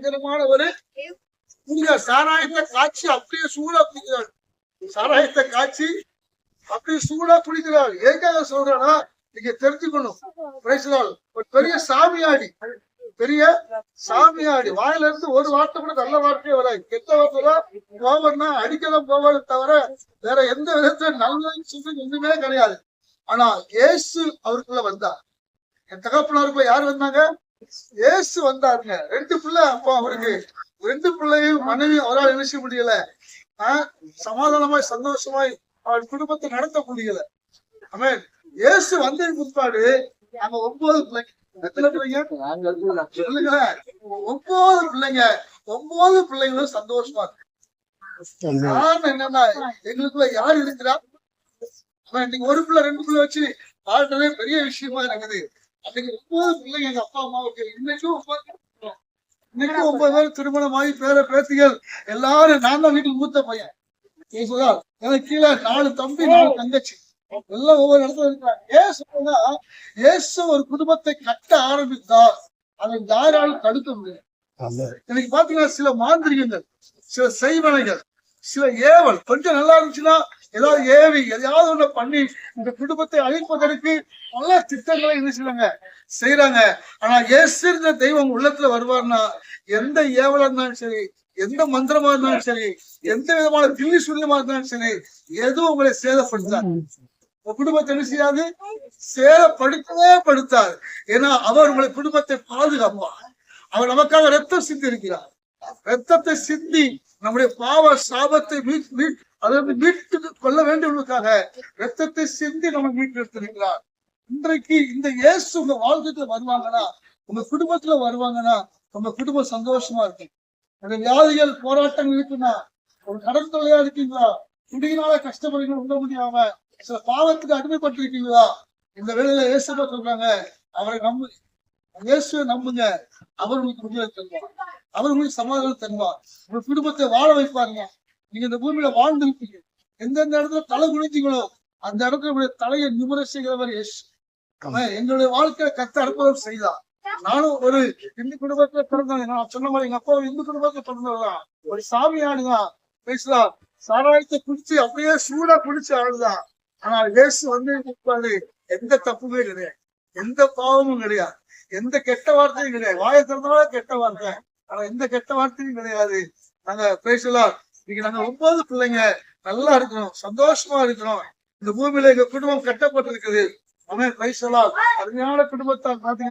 பயங்கரமான ஒரு குடிகார். சாராயத்தை காய்ச்சி அப்படியே சூடா குடிக்கிறார். சாராயத்தை காய்ச்சி அப்படியே சூடா குடிக்கிறார். ஏற்காக சொல்றேன்னா நீங்க தெரிஞ்சுக்கணும். ஒரு பெரிய சாமியாடி, பெரிய சாமியாடி வாயில இருந்து ஒரு வார்த்தை கூட நல்ல வார்த்தையே வராது. கெட்ட வார்த்தை தான் போவர்னா அடிக்கதான் போவாரு தவிர வேற எந்த விதத்துல நல்ல சொல்லி ஒண்ணுமே கிடையாது. ஆனா இயேசு அவருக்குள்ள வந்தார். என் தகப்பனாருக்குள்ள யாரு வந்தாங்க? இயேசு வந்தாருங்க. 2 பிள்ளை அப்போ அவருக்கு. 2 பிள்ளையும் மனைவி அவரால் நினைச்ச முடியல. சமாதானமாய் சந்தோஷமாய் அவர் குடும்பத்தை நடத்த முடியல. ஆமென். இயேசு வந்ததுக்கு பிற்பாடு அங்க 9 பிள்ளைங்க. எத்தனை பிள்ளைங்க சொல்லுங்க? 9 பிள்ளைங்க. 9 பிள்ளைங்களும் சந்தோஷமா இருக்கு. காரணம் என்னன்னா எங்களுக்குள்ள யாரு இருக்கிறா? நீங்க 1 பிள்ளை 2 பிள்ளை வச்சு ஆடுறதே பெரிய விஷயமா இருக்குது. அன்னைக்கு 9 பிள்ளைங்க எங்க அப்பா அம்மாவுக்கு. இன்னைக்கும் 9 பேர் திருமணமாகி பேர பேத்திகள் எல்லாரும். நான் தான் வீட்டுக்கு மூத்த பையன். எனக்கு கீழே 4 தம்பி 4 தங்கச்சி எல்லாம் ஒவ்வொரு இடத்துல இருக்கிறாங்க. இயேசு ஒரு குடும்பத்தை கட்ட ஆரம்பித்தார். அதை யாராலும் தடுக்க முடியாது. இன்னைக்கு பாத்தீங்கன்னா சில மாந்திரிகங்கள், சில செய்வனைகள், சில ஏவல் கொஞ்சம் நல்லா இருந்துச்சுன்னா ஏதாவது ஏவி எதையாவது ஒண்ணு பண்ணி இந்த குடும்பத்தை அழிப்பதற்கு பல திட்டங்களை என்ன செய்யறாங்க. ஆனா இயேசு தெய்வம் உள்ளத்துல வருவார்னா எந்த ஏவலா இருந்தாலும் சரி, எந்த மந்திரமா இருந்தாலும் சரி, எந்த விதமான தில்லி சூரியமா இருந்தாலும் சரி, எதுவும் உங்களை சேதப்படுத்தாது. குடும்பத்தை என்ன செய்யாது? சேதப்படுத்தவே படுத்தார். ஏன்னா அவர் உங்களை குடும்பத்தை பாதுகாப்பார். அவர் நமக்காக ரத்தம் சிந்தி இருக்கிறார். ரத்தத்தை சிந்தி நம்முடைய பாவ சாபத்தை மீட்டு கொள்ள வேண்டியவர்களுக்காக ரத்தத்தை சிந்தி நம்ம மீட்டு எடுத்திருக்கிறார். இன்றைக்கு இந்த இயேசு உங்க வாழ்க்கைத்துல வருவாங்கன்னா, உங்க குடும்பத்துல வருவாங்கன்னா, உங்க குடும்பம் சந்தோஷமா இருக்கு. அந்த வியாதிகள் போராட்டங்கள் இருக்குன்னா, ஒரு கடன் தொகையா இருக்கீங்களா, குடியினால கஷ்டப்படுறீங்க உண்ண முடியாம, சில பாவத்துக்கு அடிமைப்பட்டு இருக்கீங்களா, இந்த வேலையில இயேசுவா சொல்றாங்க, அவரை நம்பு, இயேசுவை நம்புங்க. அவர் உங்களுக்கு விடுதலை தருவார். அவர் உங்களுக்கு சமாதானம் தருவார். உங்க குடும்பத்தை வாழ வைப்பாருங்க. நீங்க இந்த பூமியில வாழ்ந்துருப்பீங்க. எந்தெந்த இடத்துல தலை குனிஞ்சீங்களோ அந்த இடத்துல தலையை நிமிர செய்கிறவர் இயேசு. எங்களுடைய வாழ்க்கையில கத்த அற்புதம் செய்தார். நானும் ஒரு இந்து குடும்பத்துல பிறந்தேன். நான் சொன்ன மாதிரி எங்க அப்பா இந்து குடும்பத்துல பிறந்தவர்தான். ஒரு சாமியாடுதான். பேசலாம். சாராயத்தை குடிச்சு அப்படியே சூடா குடிச்சு ஆளுதான். ஆனா இயேசு வந்து எந்த தப்புமே கிடையாது, எந்த பாவமும் கிடையாது, எந்த கெட்ட வார்த்தையும் கிடையாது. வாயை திறந்தாலே கெட்ட வார்த்தை, ஆனா எந்த கெட்ட வார்த்தையும் கிடையாது. நாங்க பேசலாம். இன்னைக்கு நாங்க 9 பிள்ளைங்க நல்லா இருக்கணும், சந்தோஷமா இருக்கணும். இந்த பூமியில எங்க குடும்பம் கட்டப்பட்டிருக்குது. அவன் பேசலாம். அருமையான குடும்பத்தால் பாத்தீங்கன்னா